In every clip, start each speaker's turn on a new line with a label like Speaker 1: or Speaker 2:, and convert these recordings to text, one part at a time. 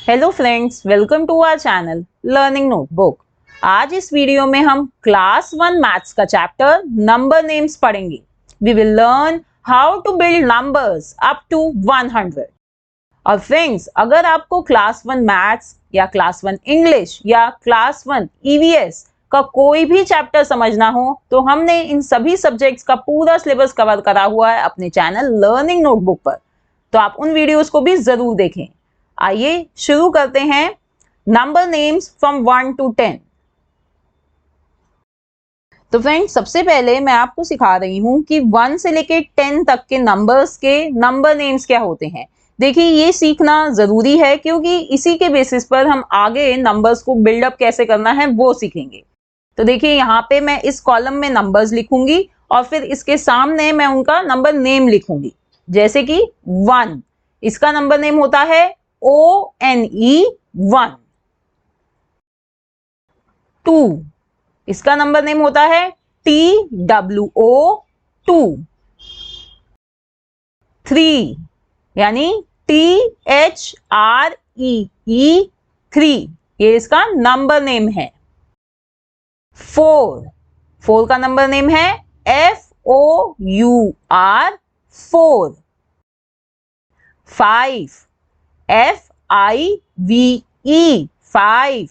Speaker 1: Hello friends, welcome to our channel learning notebook. आज इस वीडियो में हम क्लास 1 मैथ्स का चैप्टर नंबर नेम्स पढ़ेंगे। We will learn how to build numbers up to 100। और फ्रेंड्स, अगर आपको क्लास 1 मैथ्स या क्लास 1 इंग्लिश या क्लास 1 ईवीएस का कोई भी चैप्टर समझना हो तो हमने इन सभी सब्जेक्ट्स का पूरा सिलेबस कवर करा हुआ है अपने चैनल लर्निंग नोटबुक पर, तो आप उन वीडियोस को भी जरूर देखें। आइए शुरू करते हैं नंबर नेम्स फ्रॉम 1 to 10। तो फ्रेंड्स, सबसे पहले मैं आपको सिखा रही हूं कि 1 से लेके 10 तक के नंबर्स के नंबर नेम्स क्या होते हैं। देखिए, ये सीखना जरूरी है क्योंकि इसी के बेसिस पर हम आगे नंबर्स को बिल्डअप कैसे करना है वो सीखेंगे। तो देखिए, यहाँ पे मैं इस कॉलम में नंबर्स लिखूंगी और फिर इसके सामने मैं उनका नंबर नेम लिखूंगी। जैसे कि 1, इसका नंबर नेम होता है ONE 1। 2, इसका नंबर नेम होता है TWO 2। 3 यानी THREE 3, ये इसका नंबर नेम है। 4 का नंबर नेम है FOUR 4। 5 FIVE 5।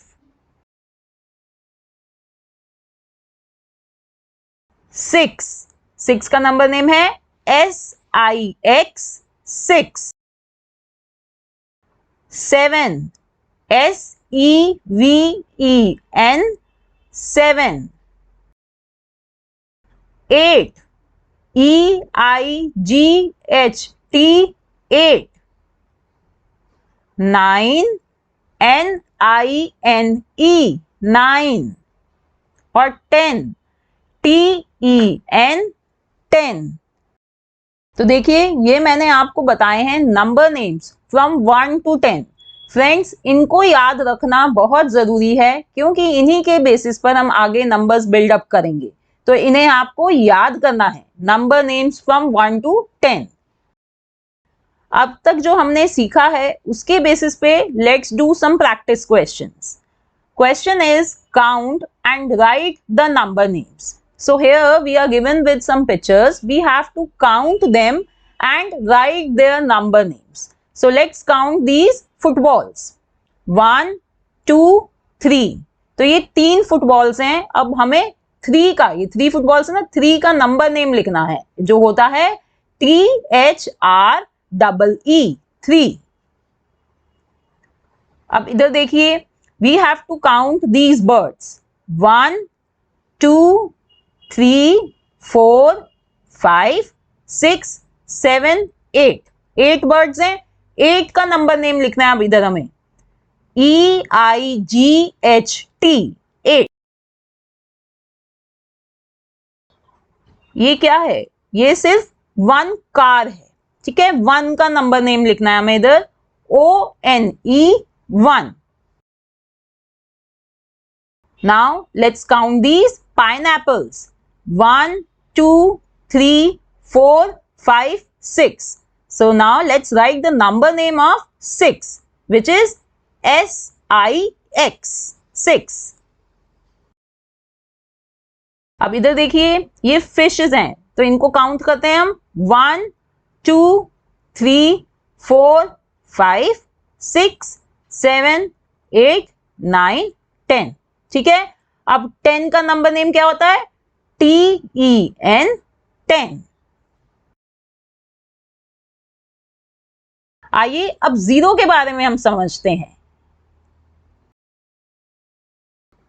Speaker 1: 6 का नंबर नेम है SIX 6। 7 SEVEN 7। 8 EIGHT 8। 9 NINE 9। और 10 TEN 10। तो देखिए, ये मैंने आपको बताए हैं number names from 1 to 10। Friends, इनको याद रखना बहुत जरूरी है क्योंकि इन्हीं के बेसिस पर हम आगे नंबर्स बिल्डअप करेंगे। तो इन्हें आपको याद करना है, नंबर नेम्स फ्रॉम 1 to 10। अब तक जो हमने सीखा है उसके बेसिस पे let's do some practice questions. Question is count and write the number names. So here we are given with some pictures. We have to count them and write their number names. So let's count these footballs. 1, 2, 3. तो ये 3 footballs हैं। अब हमें 3 का, ये 3 footballs है ना, 3 का नंबर नेम लिखना है जो होता है THREE 3। अब इधर देखिए, we have to count these birds. 1, 2, 3, 4, 5, 6, 7, 8। 8 birds हैं। 8 का नंबर नेम लिखना है अब इधर हमें EIGHT 8। ये क्या है? ये सिर्फ 1 कार है, ठीक है। 1 का नंबर नेम लिखना है हमें इधर ONE 1। Now let's count these pineapples. 1, 2, 3, 4, 5, 6. So now let's write the number name of 6, which is SIX 6. अब इधर देखिए, ये फिशेस हैं तो इनको काउंट करते हैं हम। 1, 2, 3, 4, 5, 6, 7, 8, 9, 10, ठीक है। अब 10 का नंबर नेम क्या होता है? TEN 10। आइए अब 0 के बारे में हम समझते हैं।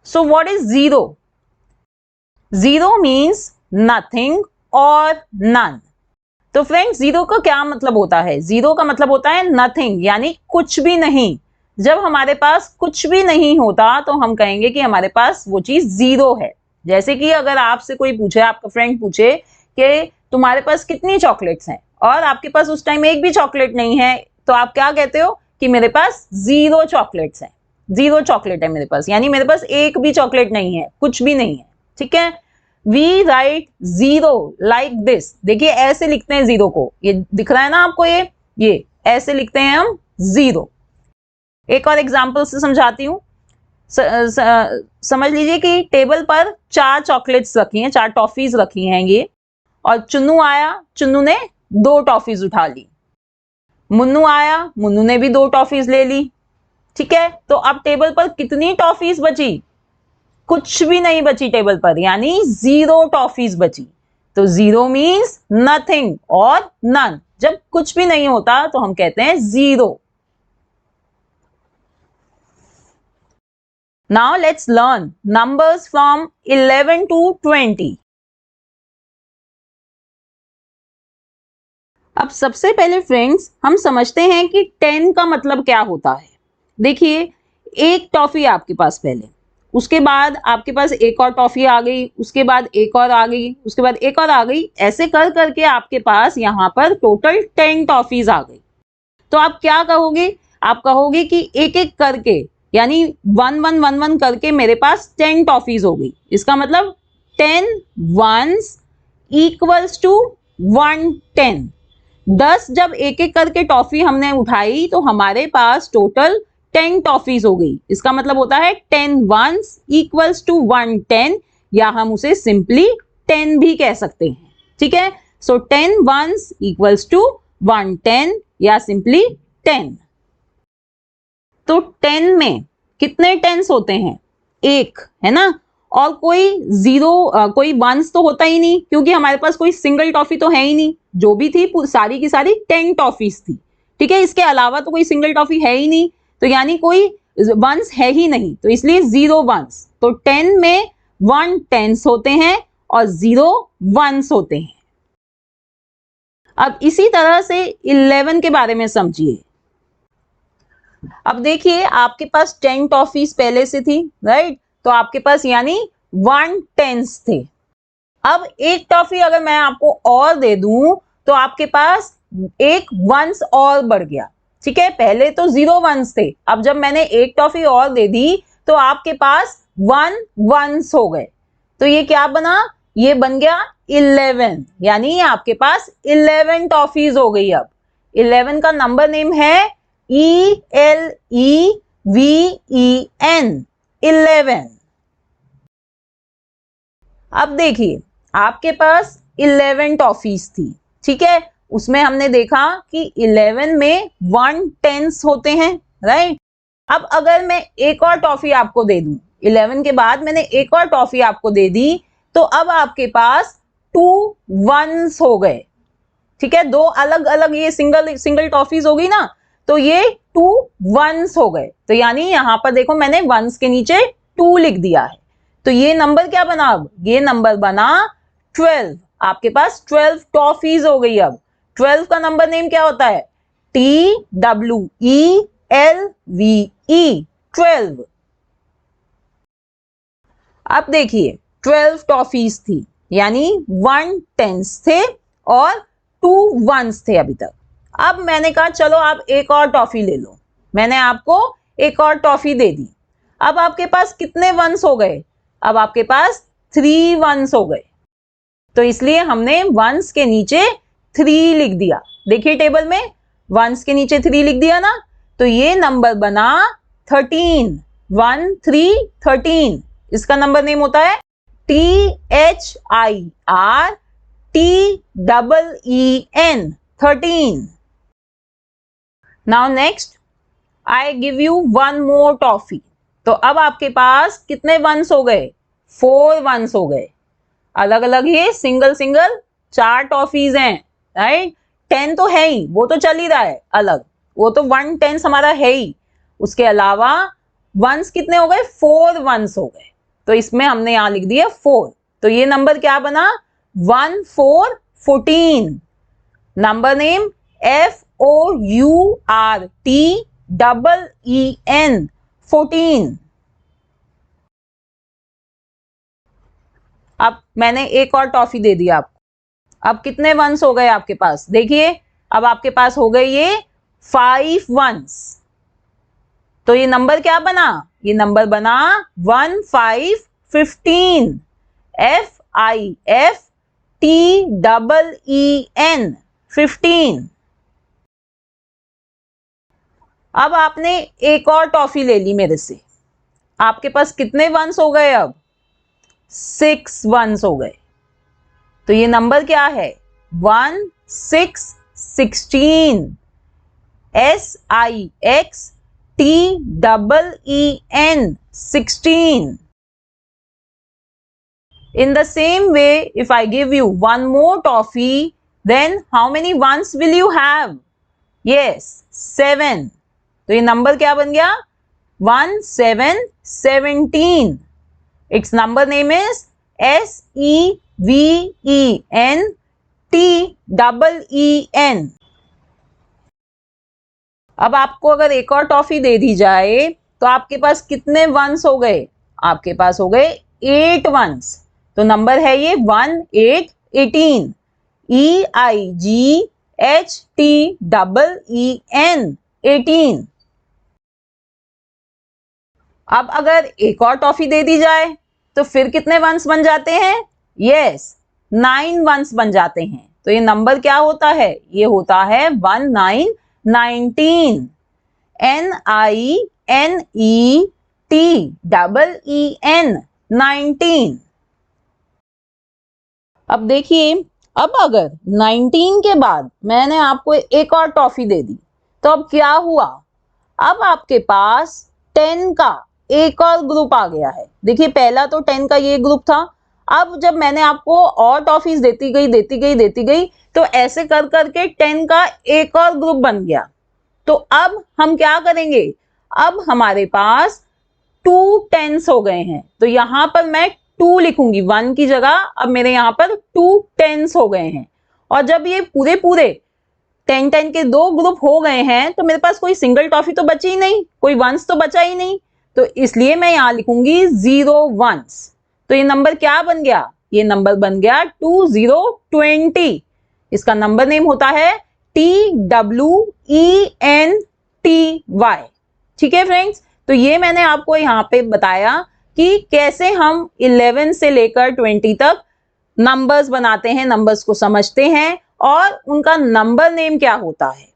Speaker 1: So what is 0? 0 means nothing और नन। तो फ्रेंड्स, 0 का क्या मतलब होता है? 0 का मतलब होता है नथिंग, यानी कुछ भी नहीं। जब हमारे पास कुछ भी नहीं होता तो हम कहेंगे कि हमारे पास वो चीज 0 है। जैसे कि अगर आपसे कोई पूछे, आपका फ्रेंड पूछे कि तुम्हारे पास कितनी चॉकलेट्स हैं और आपके पास उस टाइम एक भी चॉकलेट नहीं है, तो आप क्या कहते हो कि मेरे पास 0 चॉकलेट्स हैं। 0 चॉकलेट है मेरे पास, यानी मेरे पास एक भी चॉकलेट नहीं है, कुछ भी नहीं है, ठीक है। We write 0 like this. देखिए, ऐसे लिखते हैं 0 को। ये दिख रहा है ना आपको? ये ऐसे लिखते हैं हम 0। एक और एग्जाम्पल से समझाती हूँ। समझ लीजिए कि टेबल पर 4 चॉकलेट्स रखी हैं, 4 टॉफीज रखी हैं ये, और चुन्नू आया, चुन्नू ने 2 टॉफीज उठा ली। मुन्नू आया, मुन्नू ने भी 2 टॉफीज ले ली। ठीक है, तो अब टेबल पर कितनी टॉफीज बची? कुछ भी नहीं बची टेबल पर, यानी 0 टॉफीज बची। तो 0 मीन्स नथिंग और नन। जब कुछ भी नहीं होता तो हम कहते हैं 0। Now let's learn numbers from 11 to 20. अब सबसे पहले फ्रेंड्स हम समझते हैं कि 10 का मतलब क्या होता है। देखिए, एक टॉफी आपके पास पहले, उसके बाद आपके पास एक और टॉफी आ गई, उसके बाद एक और आ गई, उसके बाद एक और आ गई, ऐसे कर करके आपके पास यहाँ पर टोटल 10 टॉफीज आ गई। तो आप क्या कहोगे? आप कहोगे कि एक एक करके, यानी 1 1 1 1 करके मेरे पास 10 टॉफीज हो गई। इसका मतलब 10 वंस इक्वल्स टू 110। 10 जब एक एक करके टॉफी हमने उठाई तो हमारे पास टोटल 10 टॉफीज हो गई। इसका मतलब होता है 10 वंस इक्वल्स टू 110, या हम उसे सिंपली 10 भी कह सकते हैं। ठीक है, सो 10 वंस इक्वल्स टू 110 या सिंपली 10। तो 10 में कितने टेंस होते हैं? एक, है ना? और कोई 0 कोई वंस तो होता ही नहीं, क्योंकि हमारे पास कोई सिंगल टॉफी तो है ही नहीं। जो भी थी सारी की सारी 10 टॉफीज थी। ठीक है, इसके अलावा तो कोई सिंगल टॉफी है ही नहीं, तो यानी कोई वंस है ही नहीं, तो इसलिए 0 वंस। तो 10 में 1 टेंस होते हैं और 0 वंस होते हैं। अब इसी तरह से 11 के बारे में समझिए। अब देखिए, आपके पास 10 टॉफीज पहले से थी, राइट? तो आपके पास यानी 1 टेंस थे। अब एक टॉफी अगर मैं आपको और दे दूं तो आपके पास एक वंस और बढ़ गया। ठीक है, पहले तो 0 वंस थे, अब जब मैंने एक टॉफी और दे दी तो आपके पास 1 वंस हो गए। तो ये क्या बना? ये बन गया 11, यानी आपके पास 11 टॉफीज हो गई। अब 11 का नंबर नेम है ELEVEN, 11। अब देखिए, आपके पास 11 टॉफीज थी। ठीक है, उसमें हमने देखा कि 11 में 1 टेंस होते हैं, राइट? अब अगर मैं एक और टॉफी आपको दे दूं, 11 के बाद मैंने एक और टॉफी आपको दे दी, तो अब आपके पास 2 वंस हो गए। ठीक है, 2 अलग अलग ये सिंगल टॉफीज हो गई ना, तो ये 2 वंस हो गए। तो यानी यहां पर देखो, मैंने वंस के नीचे 2 लिख दिया है। तो ये नंबर क्या बना? अब ये नंबर बना 12। आपके पास 12 टॉफीज हो गई। अब 12 का नंबर नेम क्या होता है? TWELVE, 12। अब देखिए, 12 टॉफीज थी, यानी 1 टेंस थे और 2 वंस थे अभी तक। अब मैंने कहा चलो आप एक और टॉफी ले लो। मैंने आपको एक और टॉफी दे दी। अब आपके पास कितने वंस हो गए? अब आपके पास 3 वंस हो गए। तो इसलिए हमने वंस के नीचे 3 लिख दिया। देखिए टेबल में वंस के नीचे 3 लिख दिया ना, तो ये नंबर बना 13। 1 3 13। इसका नंबर नेम होता है THIRTEEN, 13। Now next, I give you 1 more toffee. तो अब आपके पास कितने वंस हो गए? 4 वंस हो गए। अलग अलग ही सिंगल 4 टॉफीज हैं, राइट? 10 तो है ही, वो तो चल ही रहा है अलग, वो तो 1 टेंस हमारा है ही। उसके अलावा वंस कितने हो गए? 4 वंस हो गए। तो इसमें हमने यहां लिख दिया 4। तो ये नंबर क्या बना? 1 4 14। Number name FOURTEEN, 14। अब मैंने एक और टॉफी दे दिया आपको। अब कितने वंस हो गए आपके पास? देखिए, अब आपके पास हो गए ये 5 वंस। तो ये नंबर क्या बना? ये नंबर बना 1 5 15, FIFTEEN, 15। अब आपने एक और टॉफी ले ली मेरे से, आपके पास कितने वंस हो गए? अब 6 वंस हो गए। तो ये नंबर क्या है? 1 6 16। SIXTEEN 16। In the same way, if I give you one more toffee, then how many ones will you have? Yes, 7. तो ये नंबर क्या बन गया? 1 7 17. Its number name is SEVENTEEN. अब आपको अगर एक और टॉफी दे दी जाए तो आपके पास कितने वंस हो गए? आपके पास हो गए 8 वंस। तो नंबर है ये 1 8 18। EIGHTEEN 18। अब अगर एक और टॉफी दे दी जाए तो फिर कितने वंस बन जाते हैं? यस, 9 वंस बन जाते हैं। तो ये नंबर क्या होता है? ये होता है 19 19। NINETEEN 19। अब देखिए, अब अगर 19 के बाद मैंने आपको एक और टॉफी दे दी तो अब क्या हुआ? अब आपके पास 10 का एक और ग्रुप आ गया है। देखिए, पहला तो 10 का ये ग्रुप था। अब जब मैंने आपको और टॉफीज देती गई तो ऐसे कर करके 10 का एक और ग्रुप बन गया। तो अब हम क्या करेंगे? अब हमारे पास 2 10s हो गए हैं। तो यहां पर मैं 2 लिखूंगी, 1 की जगह अब मेरे यहां पर 2 10s हो गए हैं। और जब ये पूरे 10 10 के 2 ग्रुप हो गए हैं तो मेरे पास कोई सिंगल टॉफी तो बची ही नहीं, कोई वंस तो बचा ही नहीं। तो इसलिए मैं यहां लिखूंगी 0 वंस। तो ये नंबर क्या बन गया? ये नंबर बन गया 2020। इसका नंबर नेम होता है TWENTY। ठीक है फ्रेंड्स, तो ये मैंने आपको यहाँ पे बताया कि कैसे हम 11 से लेकर 20 तक नंबर्स बनाते हैं, नंबर्स को समझते हैं और उनका नंबर नेम क्या होता है।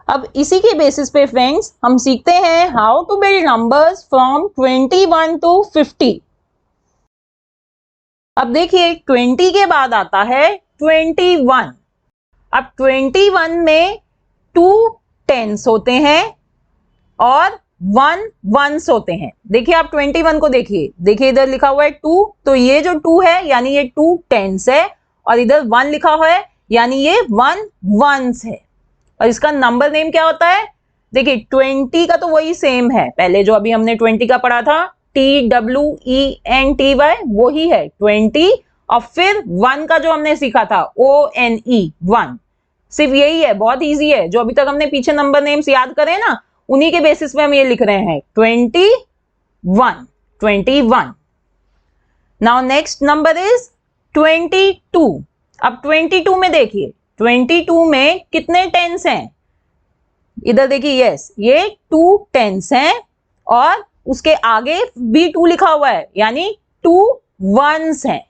Speaker 1: अब इसी के बेसिस पे फ्रेंड्स हम सीखते हैं how to build numbers from 21 to 50। अब देखिए, 20 के बाद आता है 21। अब 21 में 2 10s होते हैं और 1 वंस होते हैं। देखिए, आप 21 को देखिए इधर लिखा हुआ है 2, तो ये जो 2 है यानी ये 2 10s है, और इधर 1 लिखा हुआ है यानी ये 1 वंस है। और इसका नंबर नेम क्या होता है? देखिए, 20 का तो वही सेम है, पहले जो अभी हमने 20 का पढ़ा था, TWENTY वही है 20। और फिर 1 का जो हमने सीखा था ONE 1, सिर्फ यही है, बहुत इजी है। जो अभी तक हमने पीछे नंबर नेम्स याद करे ना, उन्हीं के बेसिस पे हम ये लिख रहे हैं 21। Now next number is 22। अब 22 में देखिए, 22 में कितने 10s हैं? इधर देखिए, यस, ये 2 10s हैं और उसके आगे भी 2 लिखा हुआ है यानी 2 1s हैं।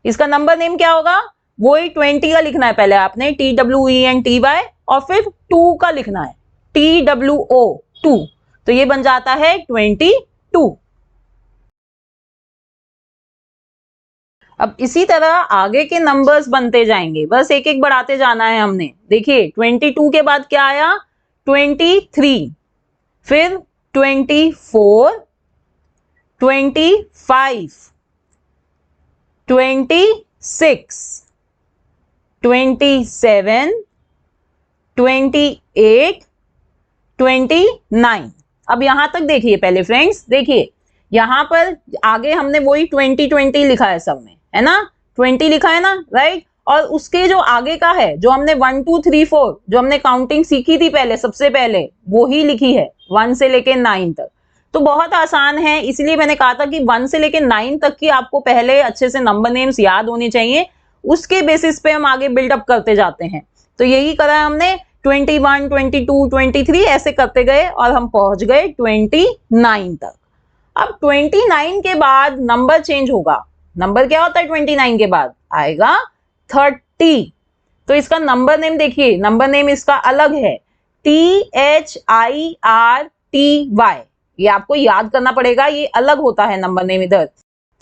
Speaker 1: इसका नंबर नेम क्या होगा? वही 20 का लिखना है पहले आपने, TWENTY, और फिर 2 का लिखना है TWO 2। तो ये बन जाता है 22। अब इसी तरह आगे के नंबर्स बनते जाएंगे, बस एक एक बढ़ाते जाना है हमने। देखिए, 22 के बाद क्या आया? 23, फिर 24, 25, 26, 27, 28, 29। अब यहां तक देखिए पहले फ्रेंड्स, देखिए यहां पर आगे हमने वही 20 लिखा है सब में, है ना? 20 लिखा है ना, राइट? और उसके जो आगे का है, जो हमने 1 2 3 4 जो हमने काउंटिंग सीखी थी पहले, सबसे पहले वो ही लिखी है 1 से लेके 9 तक। तो बहुत आसान है, इसलिए मैंने कहा था कि 1 से लेके 9 तक की आपको पहले अच्छे से नंबर नेम्स याद होने चाहिए, उसके बेसिस पे हम आगे बिल्डअप करते जाते हैं। तो यही करा हमने, 21 22 23 ऐसे करते गए और हम पहुंच गए 29 तक। अब 29 के बाद नंबर चेंज होगा। नंबर क्या होता है 29 के बाद? आएगा 30। तो इसका नंबर नेम देखिए, नंबर नेम इसका अलग है, THIRTY, ये आपको याद करना पड़ेगा, ये अलग होता है नंबर नेम इधर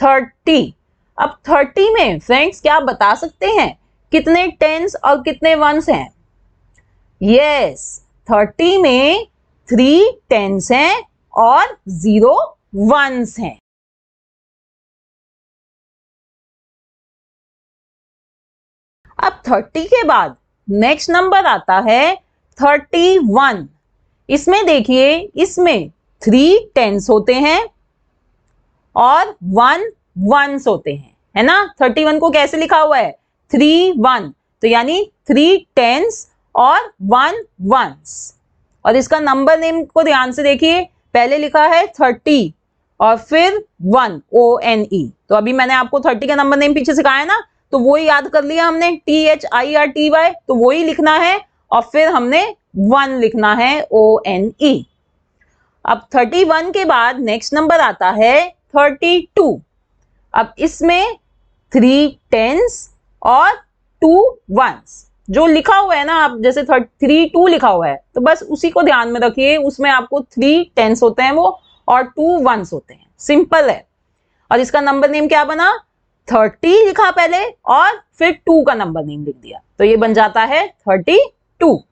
Speaker 1: 30। अब 30 में फ्रेंड्स क्या आप बता सकते हैं कितने टेंस और कितने वंस हैं? यस, 30 में 3 टेंस हैं और 0 वंस हैं। अब 30 के बाद नेक्स्ट नंबर आता है 31। इसमें देखिए, इसमें 3 टेंस होते हैं और 1 वंस होते हैं, है ना। 31 को कैसे लिखा हुआ है? 3 1, तो यानी 3 टेंस और 1 वंस। और इसका नंबर नेम को ध्यान से देखिए, पहले लिखा है 30 और फिर 1 ONE। तो अभी मैंने आपको 30 का नंबर नेम पीछे सिखाया ना, तो वो ही याद कर लिया हमने, THIRTY, तो वो ही लिखना है और फिर हमने 1 लिखना है ONE। अब 31 के बाद नेक्स्ट नंबर आता है 32। अब इसमें 3 टेंस और 2 वंस, जो लिखा हुआ है ना, आप जैसे 32 लिखा हुआ है तो बस उसी को ध्यान में रखिए, उसमें आपको 3 टेंस होते हैं वो और 2 वंस होते हैं, सिंपल है। और इसका नंबर नेम क्या बना? 30 लिखा पहले और फिर 2 का नंबर नेम लिख दिया, तो ये बन जाता है 32।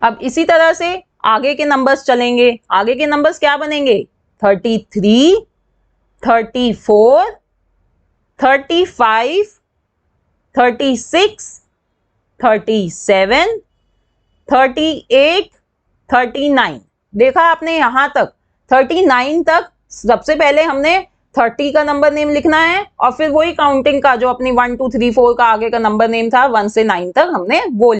Speaker 1: अब इसी तरह से आगे के नंबर्स चलेंगे। आगे के नंबर्स क्या बनेंगे? 33, 34, 35, 36, 37, 38, 39। देखा आपने यहां तक 39 तक सबसे पहले हमने 30 का नंबर नेम लिखना है और फिर वही काउंटिंग का जो अपनी 1 2 3 4 का आगे का नंबर नेम था 1 से 9 तक हमने वो।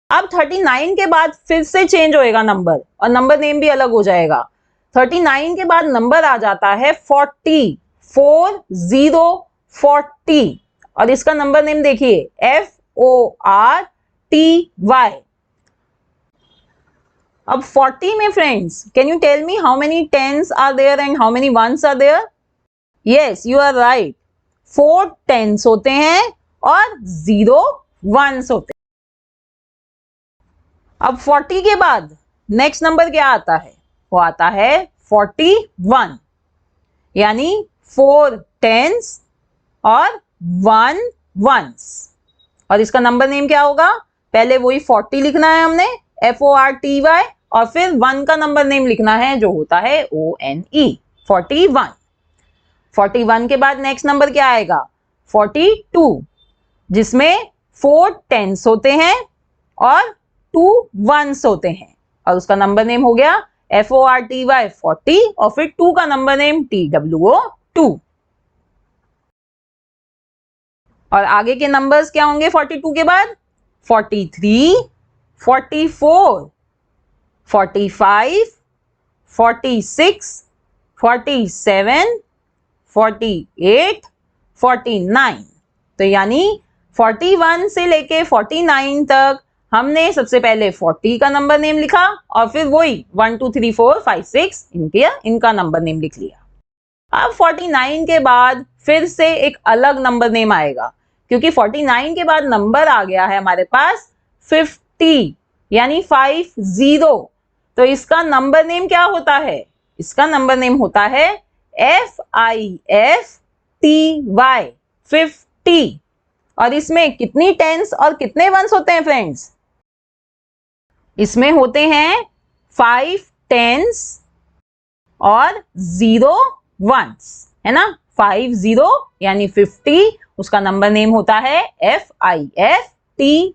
Speaker 1: अब 39 के बाद फिर से चेंज होएगा नंबर और नंबर नेम भी अलग हो जाएगा। 39 के बाद नंबर आ जाता है 40, 40 और इसका नंबर नेम देखिए FORTY। अब 40 में friends, can you tell me how many tens are there and how many ones are there? Yes, you are right, 4 tens होते हैं और 0 वंस होते हैं। अब 40 के बाद नेक्स्ट नंबर क्या आता है? वो आता है 41, यानी 4 टेंस और 1 वंस। और इसका नंबर नेम क्या होगा? पहले वही 40 लिखना है हमने FORTY और फिर 1 का नंबर नेम लिखना है जो होता है ONE, 41। 41 के बाद नेक्स्ट नंबर क्या आएगा? 42, जिसमें 4 टेंस होते हैं और 2 वंस होते हैं और उसका नंबर नेम हो गया FORTY 40 और फिर 2 का नंबर नेम TWO 2। और आगे के नंबर्स क्या होंगे 42 के बाद? 43, 44, 45, 46, 47, 48, 49। तो यानी 41 से लेके 49 तक हमने सबसे पहले 40 का नंबर नेम लिखा और फिर वही 1 2 3 4 5 6 इनका नंबर नेम लिख लिया। अब 49 के बाद फिर से एक अलग नंबर नेम आएगा, क्योंकि 49 के बाद नंबर आ गया है हमारे पास 50, यानी 50। तो इसका नंबर नेम क्या होता है? इसका नंबर नेम होता है FIFTY 50। और इसमें कितनी टेंस और कितने वंस होते हैं फ्रेंड्स? इसमें होते हैं 5 टेंस और 0 वंस, है ना। 50 यानी 50, उसका नंबर नेम होता है FIFTY।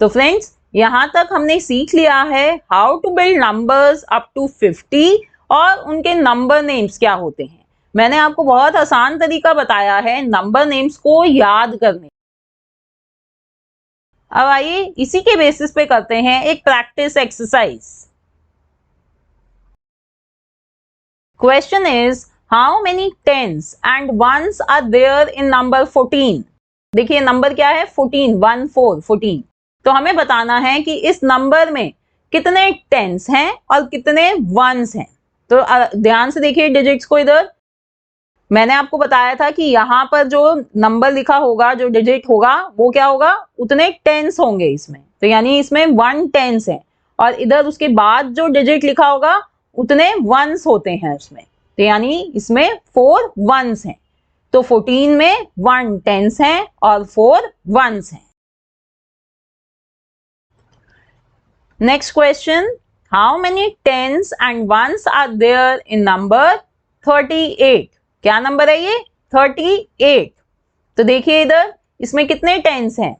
Speaker 1: तो फ्रेंड्स, यहां तक हमने सीख लिया है how to build numbers up to 50 और उनके नंबर नेम्स क्या होते हैं। मैंने आपको बहुत आसान तरीका बताया है नंबर नेम्स को याद करने। अब आइए इसी के बेसिस पे करते हैं एक practice exercise. Question is how many tens and ones are there in number 14। देखिए नंबर क्या है 14, 1 4 14। तो हमें बताना है कि इस नंबर में कितने टेंस हैं और कितने वंस हैं। तो ध्यान से देखिए डिजिट्स को इधर मैंने आपको बताया था कि यहाँ पर जो नंबर लिखा होगा, जो डिजिट होगा, वो क्या होगा, उतने टेंस होंगे इसमें। तो यानी इसमें 1 टेंस है और इधर उसके बाद जो डिजिट लिखा होगा उतने वंस होते हैं उसमें। तो यानी इसमें 4 वंस हैं। तो 14 में 1 टेंस है और 4 वंस हैं। Next question, how many tens and ones are there in number 38? क्या नंबर है ये? 38। तो देखिए इधर इसमें कितने टेंस हैं,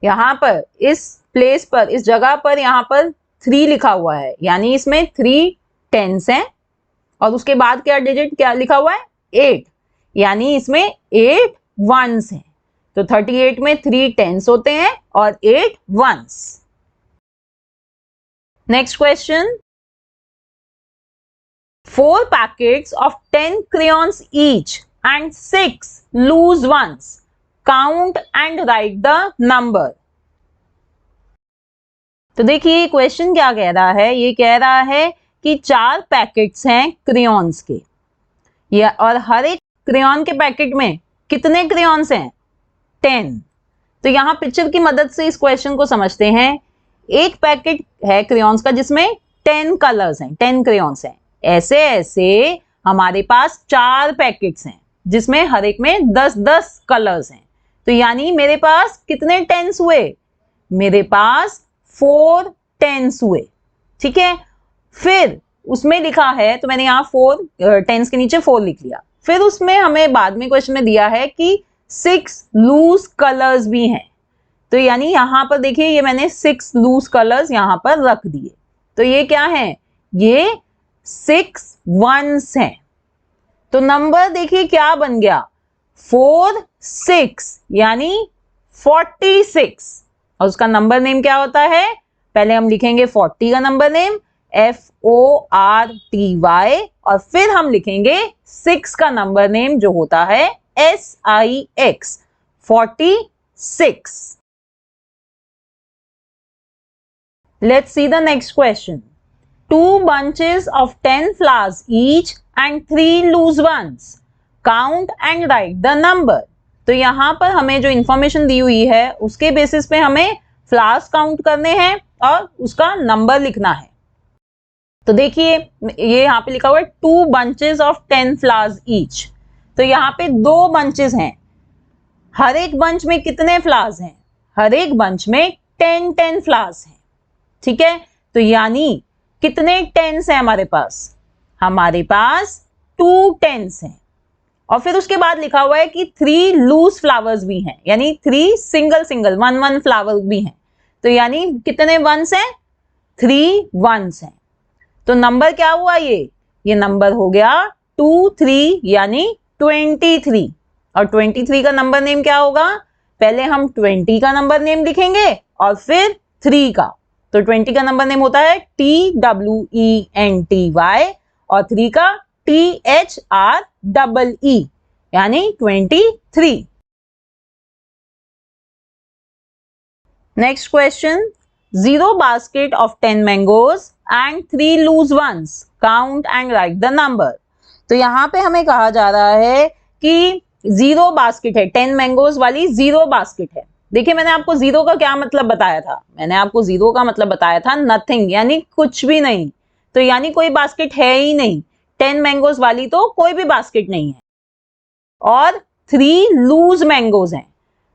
Speaker 1: यहां पर इस प्लेस पर, इस जगह पर यहाँ पर 3 लिखा हुआ है, यानी इसमें 3 टेंस हैं और उसके बाद क्या डिजिट क्या लिखा हुआ है? 8, यानी इसमें 8 वंस हैं। तो 38 में 3 टेंस होते हैं और 8 ones. Next question, 4 packets of 10 crayons each and 6 loose ones. Count and write the number. तो देखिए क्वेश्चन क्या कह रहा है, ये कह रहा है कि 4 पैकेट्स हैं क्रेयॉन्स के, या और हर एक क्रेयॉन के पैकेट में कितने क्रेयॉन्स हैं? 10। तो यहाँ पिक्चर की मदद से इस क्वेश्चन को समझते हैं। एक पैकेट है क्रेयॉन्स का जिसमें 10 कलर्स हैं, 10 क्रेयॉन्स हैं। ऐसे ऐसे हमारे पास 4 पैकेट्स हैं जिसमें हर एक में 10-10 कलर्स हैं। तो यानी मेरे पास कितने टेंस हुए? मेरे पास 4 टेंस हुए। ठीक है, फिर उसमें लिखा है, तो मैंने यहाँ 4 टेंस के नीचे 4 लिख लिया। फिर उसमें हमें बाद में क्वेश्चन में दिया है कि 6 लूज कलर्स भी हैं। तो यानी यहां पर देखिए ये मैंने 6 लूज कलर्स यहां पर रख दिए। तो ये क्या है? ये 6 वंस हैं। तो नंबर देखिए क्या बन गया? 4 6 यानी 46। और उसका नंबर नेम क्या होता है? पहले हम लिखेंगे 40 का नंबर नेम FORTY और फिर हम लिखेंगे 6 का नंबर नेम जो होता है SIX 46। Let's see the next question. 2 bunches of 10 flowers each and 3 loose ones. Count and write the number. तो यहां पर हमें जो इंफॉर्मेशन दी हुई है उसके बेसिस पे हमें फ्लावर्स काउंट करने हैं और उसका नंबर लिखना है। तो देखिए ये यहाँ पे लिखा हुआ है 2 bunches of 10 flowers each। तो यहाँ पे 2 bunches हैं। हर एक बंच में कितने फ्लावर्स हैं? हर एक बंच में 10 फ्लावर्स हैं। ठीक है, तो यानी कितने टेंस हैं हमारे पास? हमारे पास 2 टेंस हैं। और फिर उसके बाद लिखा हुआ है कि 3 लूज फ्लावर्स भी हैं, यानी 3 सिंगल 1 फ्लावर भी हैं। तो यानी कितने वंस हैं? 3 वंस हैं। तो नंबर क्या हुआ? ये नंबर हो गया 2 3 यानी 23। और 23 का नंबर नेम क्या होगा? पहले हम 20 का नंबर नेम लिखेंगे और फिर 3 का। तो 20 का नंबर नेम होता है TWENTY और 3 का THREE यानी 23। Next question, 0 basket of 10 mangoes and 3 loose ones. Count and write the number. तो यहाँ पे हमें कहा जा रहा है कि 0 बास्केट है, 10 मैंगोज वाली 0 बास्केट है। देखिए मैंने आपको 0 का क्या मतलब बताया था? मैंने आपको 0 का मतलब बताया था नथिंग, यानी कुछ भी नहीं। तो यानी कोई बास्केट है ही नहीं। 10 मैंगोज वाली तो कोई भी बास्केट नहीं है। और 3 लूज मैंगोज हैं,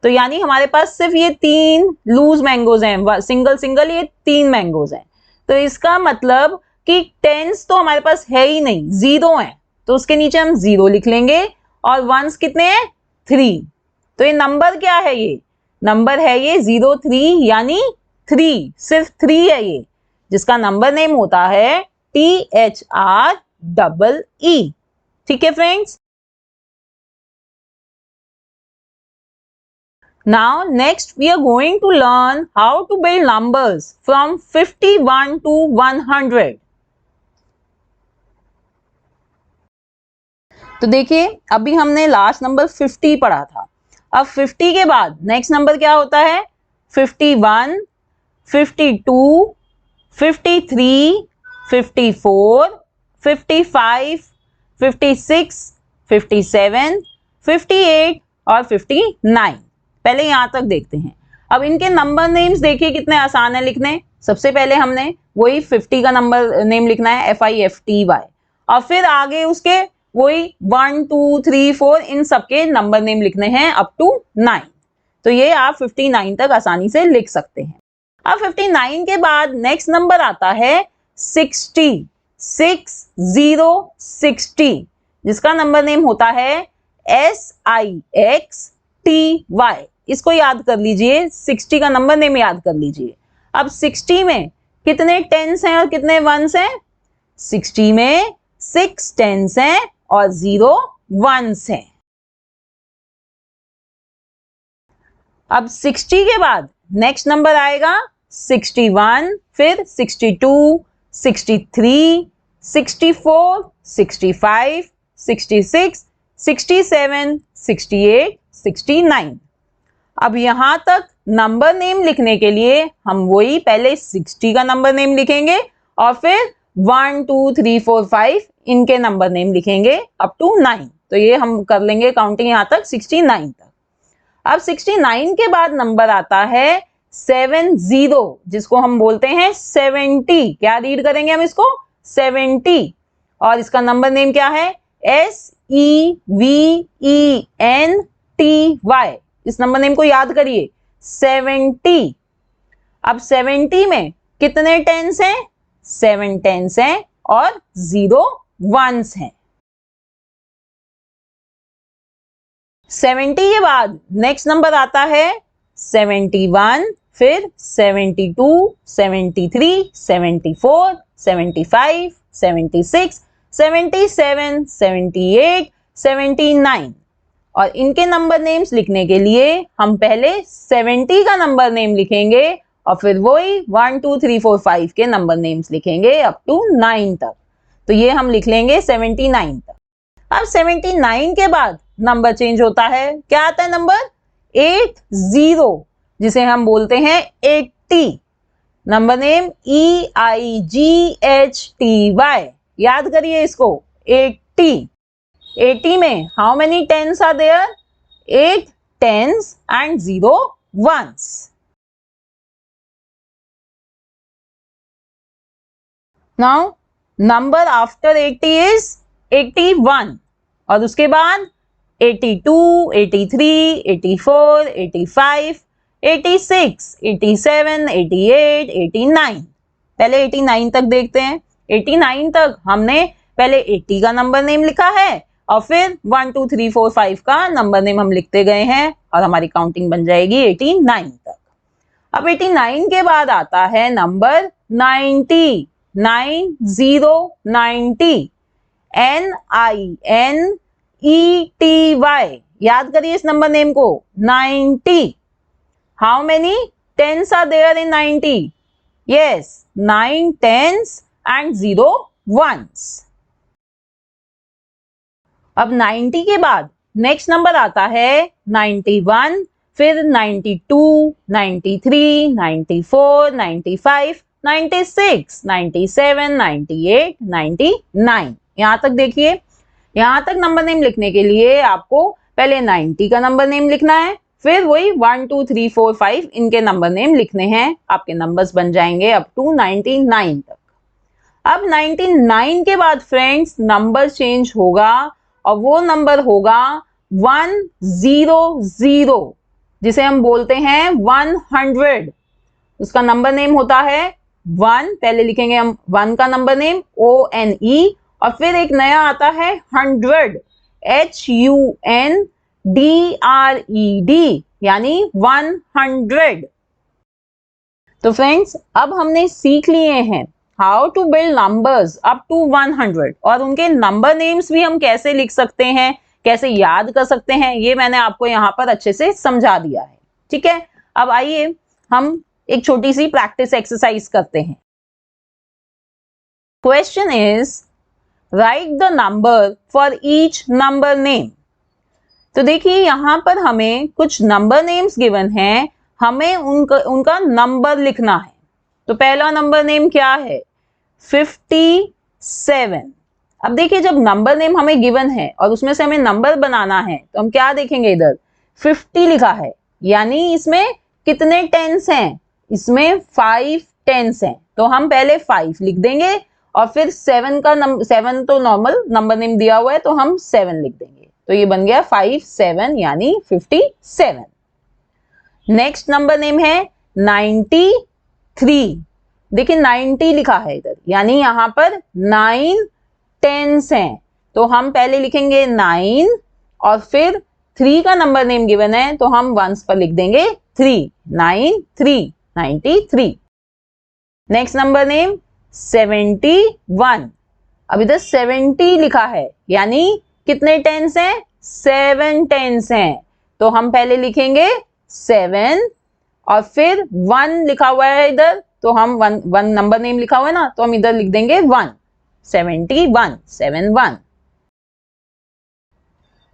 Speaker 1: तो यानी हमारे पास सिर्फ ये 3 लूज मैंगोज हैं, सिंगल ये 3 मैंगोज हैं। तो इसका मतलब कि टेंस तो हमारे पास है ही नहीं, 0 है। तो उसके नीचे हम 0 लिख लेंगे और वंस कितने हैं? 3। तो ये नंबर क्या है? ये नंबर है ये 03 यानी 3, सिर्फ 3 है ये, जिसका नंबर नेम होता है THREE। ठीक है friends. Now next we are going to learn how to build numbers from 51 to 100. तो देखिए अभी हमने लास्ट नंबर 50 पढ़ा था। अब 50 के बाद नेक्स्ट नंबर क्या होता है? 51, 52, 53, 54, 55, 56, 57, 58 और 59। पहले यहां तक देखते हैं। अब इनके नंबर नेम्स देखिए कितने आसान है लिखने। सबसे पहले हमने वही 50 का नंबर नेम लिखना है, FIFTY, और फिर आगे उसके वही 1 2 3 4 इन सबके नंबर नेम लिखने हैं अप टू 9। तो ये आप 59 तक आसानी से लिख सकते हैं। अब 59 के बाद नेक्स्ट नंबर आता है 60, 60, जिसका नंबर नेम होता है SIXTY। इसको याद कर लीजिए, 60 का नंबर नेम याद कर लीजिए। अब 60 में कितने टेंस हैं और कितने वंस हैं? 60 में 6 टेंस हैं और 0 वंस हैं। अब 60 के बाद नेक्स्ट नंबर आएगा 61, फिर 62, 63, 64, 65, 66, 67, 68, 69। अब यहां तक नंबर नेम लिखने के लिए हम वही पहले 60 का नंबर नेम लिखेंगे और फिर 1 2 3 4 5 इनके नंबर नेम लिखेंगे अप टू 9। तो ये हम कर लेंगे काउंटिंग यहां तक 69 तक। अब 69 के बाद नंबर आता है 70, जिसको हम बोलते हैं 70। क्या रीड करेंगे हम इसको? 70। और इसका नंबर नेम क्या है? SEVENTY। इस नंबर नेम को याद करिए, 70। अब 70 में कितने टेंस हैं? 7 टेंस हैं और 0 वंस हैं। 70 के बाद नेक्स्ट नंबर आता है 71, फिर 72, 73, 74, 75, 76, 77, 78, 79। और इनके नंबर नेम्स लिखने के लिए हम पहले 70 का नंबर नेम लिखेंगे और फिर वही 1 2 3 4 5 के नंबर नेम्स लिखेंगे अप टू 9 तक। तो ये हम लिख लेंगे 79 तक। अब 79 के बाद नंबर चेंज होता है। क्या आता है नंबर? 80, जिसे हम बोलते हैं 80। Number name EIGHTY। याद करिए इसको, 80। 80 में how many tens are there? 8 tens and 0 ones. Now number after 80 is 81 और उसके बाद 82, 83, 84, 85, 86, 87, 88, 89। पहले 89 तक देखते हैं। 89 तक हमने पहले 80 का नंबर नेम लिखा है और फिर 1 2 3 4 5 का नंबर नेम हम लिखते गए हैं और हमारी काउंटिंग बन जाएगी 89 तक। अब 89 के बाद आता है नंबर 90, 90, NINETY। याद करिए इस नंबर नेम को, 90। How many tens are there in 90? Yes, 9 tens and 0 ones. अब 90 के बाद नेक्स्ट नंबर आता है 91, फिर 92, 93, 94, 95, 96, 97, 98, 99। यहां तक देखिए। यहां तक नंबर नेम लिखने के लिए आपको पहले 90 का नंबर नेम लिखना है, फिर वही 1 2 3 4 5 इनके नंबर नेम लिखने हैं। आपके नंबर्स बन जाएंगे अप टू 99 तक। अब 99 के बाद फ्रेंड्स नंबर चेंज होगा और वो नंबर होगा 100, जिसे हम बोलते हैं 100। उसका नंबर नेम होता है 1। पहले लिखेंगे हम 1 का नंबर नेम ONE और फिर एक नया आता है 100, HUNDRED, यानी 100। तो फ्रेंड्स अब हमने सीख लिए हैं how to build numbers up to 100 और उनके नंबर नेम्स भी हम कैसे लिख सकते हैं, कैसे याद कर सकते हैं, ये मैंने आपको यहाँ पर अच्छे से समझा दिया है। ठीक है, अब आइए हम एक छोटी सी प्रैक्टिस एक्सरसाइज करते हैं। Question is right the number for each number name. तो देखिए यहाँ पर हमें कुछ नंबर नेम्स गिवन हैं, हमें उनका नंबर लिखना है। तो पहला नंबर नेम क्या है? 57। अब देखिए जब नंबर नेम हमें गिवन है और उसमें से हमें नंबर बनाना है तो हम क्या देखेंगे, इधर 50 लिखा है, यानी इसमें कितने टेंस हैं, इसमें 5 टेंस हैं। तो हम पहले 5 लिख देंगे और फिर 7 तो नॉर्मल नंबर नेम दिया हुआ है तो हम 7 लिख देंगे। तो ये बन गया 5 7 यानी 57। नेक्स्ट नंबर नेम है 93। देखिए 90 लिखा है इधर, यानी यहां पर 9 टेंस हैं। तो हम पहले लिखेंगे 9 और फिर 3 का नंबर नेम गिवन है तो हम वंस पर लिख देंगे 3, 9 3 93। Next number name 71। अब इधर 70 लिखा है, यानी कितने टेंस हैं, 7 टेंस हैं। तो हम पहले लिखेंगे 7 और फिर 1 लिखा हुआ है इधर, तो हम 1 नंबर नेम लिखा हुआ है ना, तो हम इधर लिख देंगे 1, 71 71।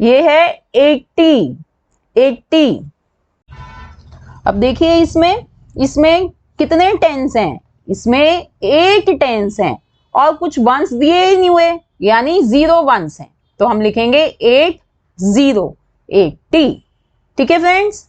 Speaker 1: ये है 80। अब देखिए इसमें कितने टेंस हैं, इसमें 8 टेंस हैं और कुछ वंस दिए ही नहीं हुए, यानी 0 वंस हैं। तो हम लिखेंगे 80 80। ठीक है फ्रेंड्स।